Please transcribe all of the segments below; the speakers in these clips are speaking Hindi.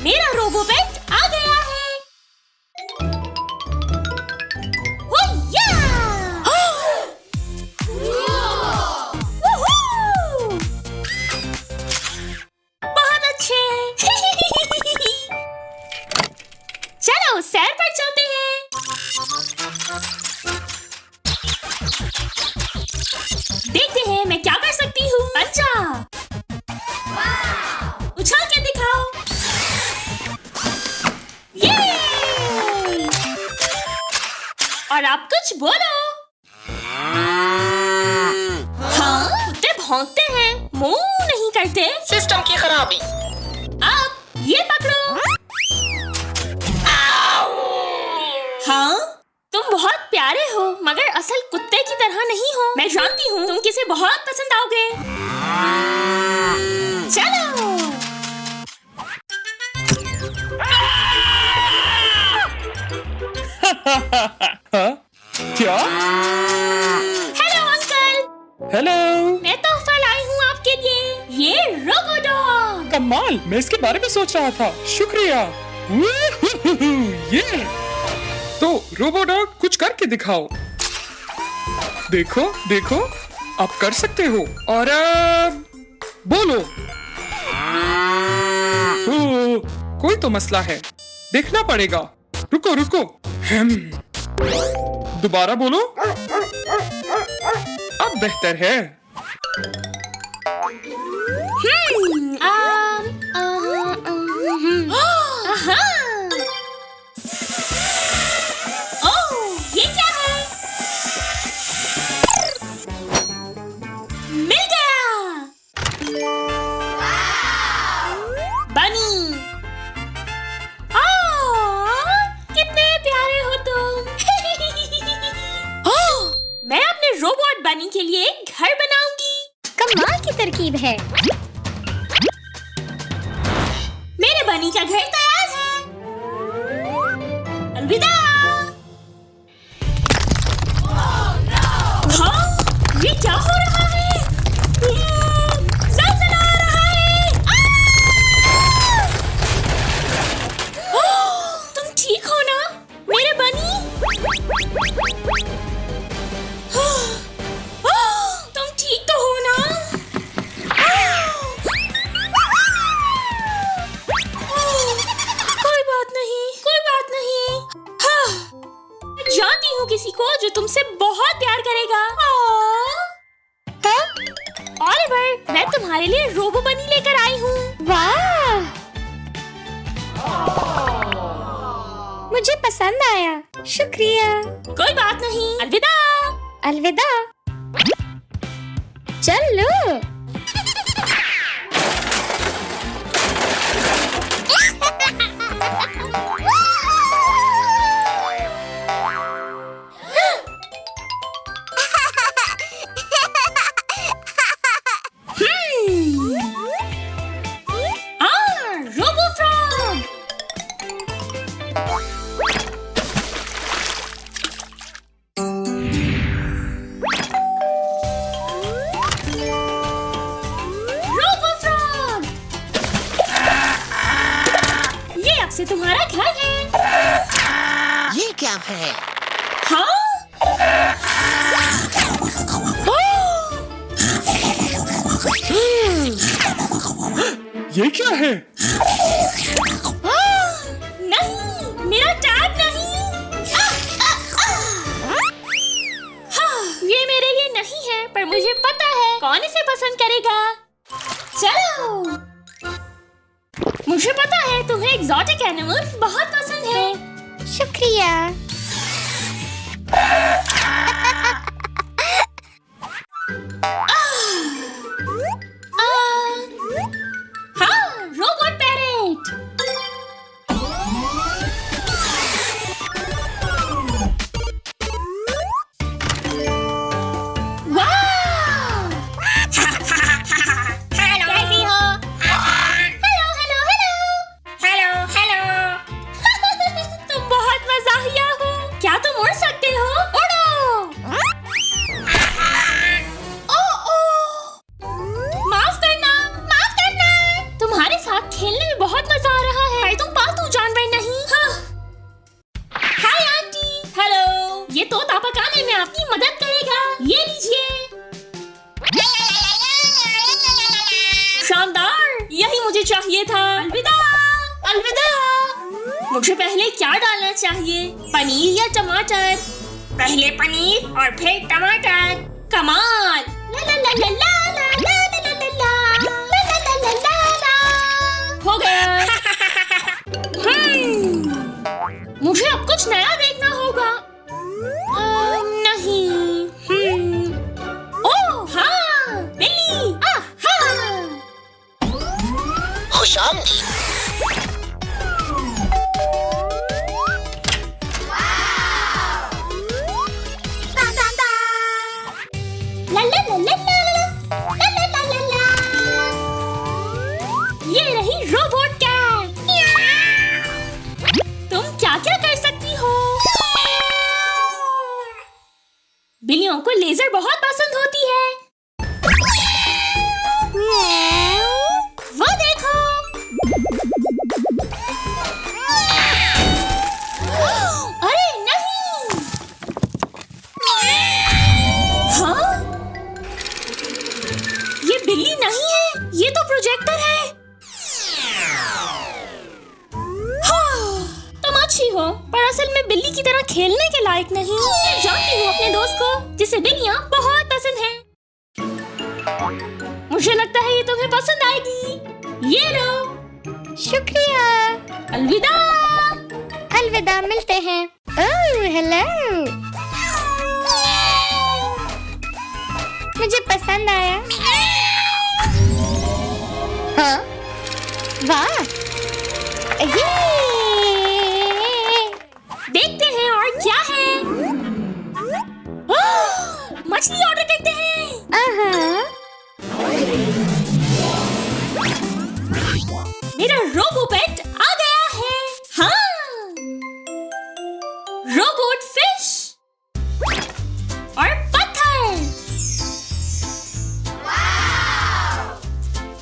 मेरा रोबो पेट आ गया है। हुय्या! वूहू! बहुत अच्छे। चलो सैर पर चलते हैं। देखते हैं मैं क्या कर सकती हूँ। अच्छा, उछल के दिखाओ। ये! और आप कुछ बोलो। हाँ, कुत्ते भौंकते हैं, मुंह नहीं करते। सिस्टम की खराबी। अब ये पकड़ो। हाँ, तुम बहुत प्यारे हो, मगर असल कुत्ते की तरह नहीं हो। मैं जानती हूँ तुम किसे बहुत पसंद आओगे। चलो। क्या? Hello uncle. हेलो। मैं तोहफा लाई हूँ आपके लिए। ये रोबोडॉग। कमाल, मैं इसके बारे में सोच रहा था। शुक्रिया। ये तो रोबोडॉग कुछ करके दिखाओ। देखो देखो, आप कर सकते हो। और अब बोलो। कोई तो मसला है, देखना पड़ेगा। रुको रुको। दोबारा बोलो। अब बेहतर है। ओह, ये क्या है? मिल गया। बनी। कितने प्यारे हो तुम। मैं अपने रोबोट बनी के लिए एक घर बनाऊंगी। कमाल की तरकीब है। मेरे बनी का घर तैयार है। अलविदा। हाँ, ये क्या हो रहा है? ज़लज़ला आ रहा है। तुम ठीक हो ना, मेरे बनी? तुम ठीक तो हो ना? कोई बात नहीं, कोई बात नहीं। मैं जानती हूँ किसी को जो तुमसे बहुत प्यार करेगा। ऑलिवर, मैं तुम्हारे लिए रोबो बनी लेकर आई हूँ। वाह, मुझे पसंद आया। शुक्रिया। कोई बात नहीं। अलविदा। अलविदा। चलो। Robo frog. Robo frog. ये अब से तुम्हारा घर है। ये क्या है? हाँ? ये क्या है? नहीं, मेरा टैग नहीं। ये मेरे लिए नहीं है, पर मुझे पता है कौन इसे पसंद करेगा। चलो। मुझे पता है तुम्हें एक्सोटिक एनिमल्स बहुत पसंद है। शुक्रिया। हाँ, रोबोट पैरेट। वाह! कैसी हो? Hello hello hello hello hello. तुम बहुत मज़ाहिया हो। क्या तुम उड़ सकते हो? उड़ो। ओ ओ। मुझे पहले क्या डालना चाहिए, पनीर या टमाटर? पहले पनीर और फिर टमाटर। कमाल। ला ला ला ला ला ला ला ला ला ला ला ला ला ला ला। हो गया। मुझे अब कुछ नया देखना होगा। नहीं। ओह हाँ, बिल्ली। हाँ। खुशामदी। ला ला ला ला ला ला ला ला ला ला। ये रही रोबोट कैट। तुम क्या क्या कर सकती हो? बिल्लियों को लेजर बहुत पसंद होती है। वो देखो। अरे नहीं। हाँ? ये बिल्ली नहीं है, ये तो प्रोजेक्टर है। हाँ, तुम अच्छी हो, पर असल में बिल्ली की तरह खेलने के लायक नहीं। मैं जानती हूँ अपने दोस्त को, जिसे बिल्लियाँ बहुत पसंद हैं। मुझे लगता है ये तुम्हें पसंद आएगी। ये लो। शुक्रिया। अलविदा। अलविदा, मिलते हैं। ओह हेलो, मुझे पसंद आया। हाँ, वाह, ये देखते हैं और क्या है। मछली ऑर्डर करते हैं। मेरा रोबो पेट आ गया है। हाँ, रोबोट फिश और पत्थर।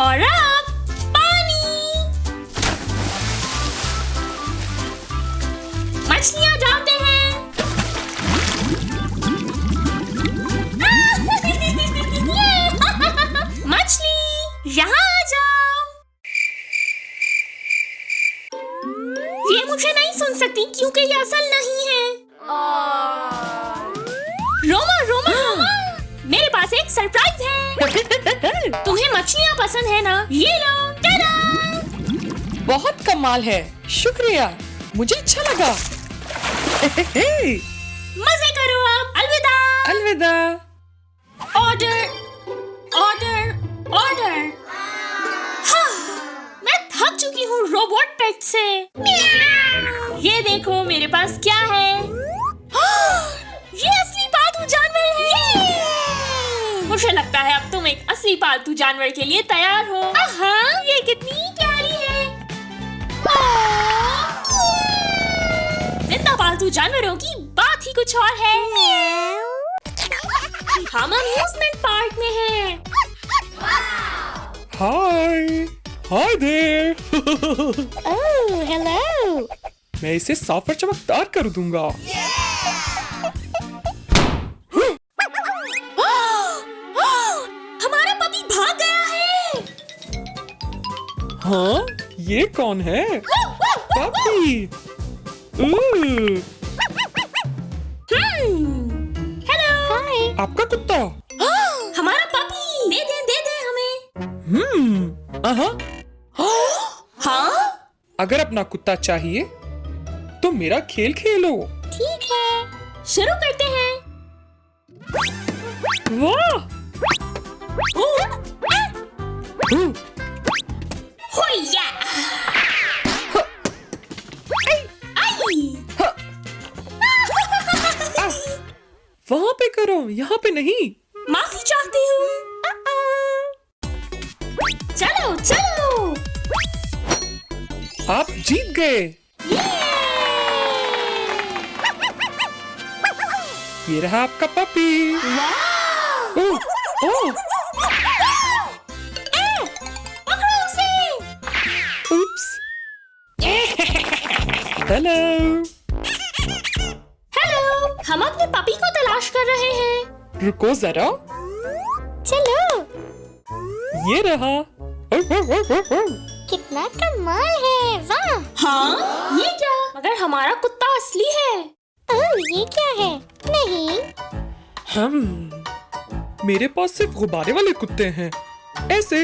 और अब पानी। मछलियाँ डालते हैं। मछली, यहाँ आ जाओ। ये मुझे नहीं सुन सकती क्योंकि ये असल नहीं है। रोमा रोमा रोमा, मेरे पास एक सरप्राइज है। तुम्हें मछलियाँ पसंद है ना? ये लो। टाडा! बहुत कमाल है, शुक्रिया, मुझे अच्छा लगा। मजे करो अब। अलविदा। अलविदा। Order order order. हाँ, मैं थक चुकी हूँ रोबोट पेट से। ये देखो मेरे पास क्या है। ये असली पालतू जानवर है। मुझे लगता है अब तुम एक असली पालतू जानवर के लिए तैयार हो। हाँ, ये कितनी प्यारी है। जिंदा पालतू जानवरों की बात ही कुछ और है। हम अम्यूजमेंट पार्क में हैं। हाय, हाय देयर। Oh hello. मैं इसे साफ और चमकदार कर दूंगा। हमारा पपी भाग गया है। हाँ, ये कौन है? पपी। हेलो। हाय। आपका कुत्ता। हमारा पपी। दे दे हमें। हाँ? अगर अपना कुत्ता चाहिए तो मेरा खेल खेलो। ठीक है, शुरू करते हैं। वाह। होया। आई। वहाँ पे करो, यहाँ पे नहीं। माफी चाहती हूँ। चलो चलो। आप जीत गए। ये रहा आपका पपी। ओह, ओह, पकड़ो उसे। उप्स। हेलो। हेलो, हम अपने पपी को तलाश कर रहे हैं। रुको जरा, चलो। ये रहा। कितना कमाल है, वाह। हाँ, ये क्या? हमारा कुत्ता असली है। ओह, ये क्या है? नहीं। मेरे पास सिर्फ गुब्बारे वाले कुत्ते हैं, ऐसे।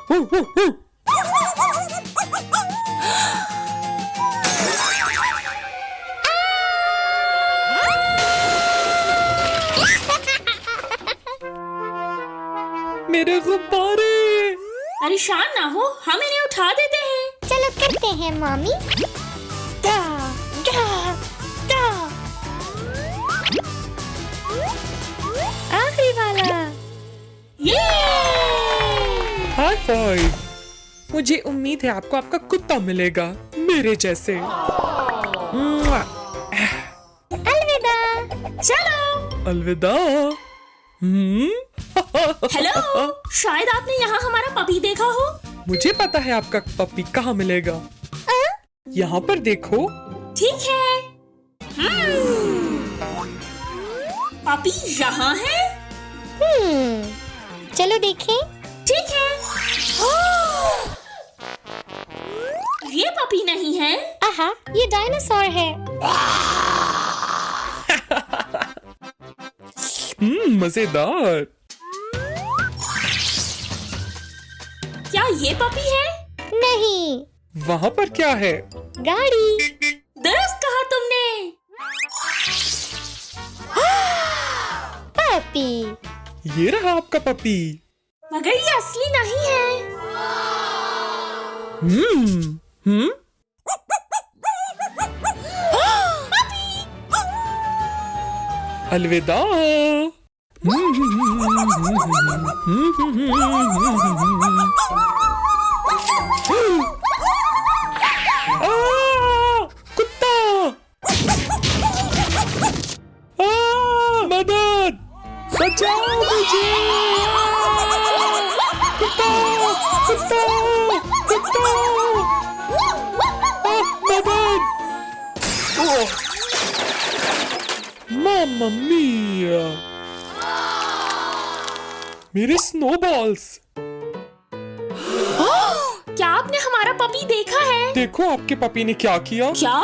Who, who, who. मेरे गुब्बारे। परेशान ना हो, हम इन्हें उठा देते हैं। चलो करते हैं मम्मी। दा, दा, दा। आखिरी वाला। ये हाई फाइव। मुझे उम्मीद है आपको आपका कुत्ता मिलेगा मेरे जैसे। मुआ। अलविदा। चलो। अलविदा। हेलो, शायद आपने यहाँ हमारा पपी देखा हो। मुझे पता है आपका पपी कहाँ मिलेगा। यहाँ पर देखो। ठीक है। पपी यहाँ है। चलो देखें। ठीक है। ये पपी नहीं है। आहा, ये डायनासोर है। मजेदार। क्या ये पपी है? नहीं। वहाँ पर क्या है? गाड़ी। दुरुस्त कहा तुमने। पपी। ये रहा आपका पपी। मगर ये असली नहीं है। अलविदा। कुत्ता। मदद, बचाओ मुझे। कुत्ता, कुत्ता, कुत्ता। मदद। मामा मिया, मेरे स्नोबॉल्स। क्या आपने हमारा पपी देखा है? देखो आपके पपी ने क्या किया। क्या?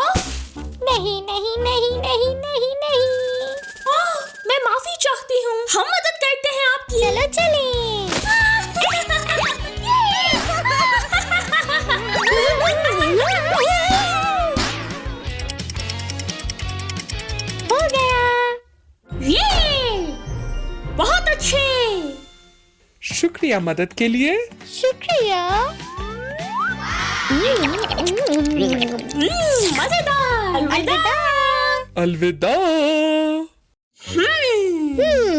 नहीं नहीं नहीं नहीं नहीं नहीं। मैं माफी चाहती हूँ। हम मदद करते हैं आपकी। चलो चलें। हो गया। ये बहुत अच्छे। शुक्रिया मदद के लिए। शुक्रिया। मजेदार। अलविदा। अलविदा। हम्म।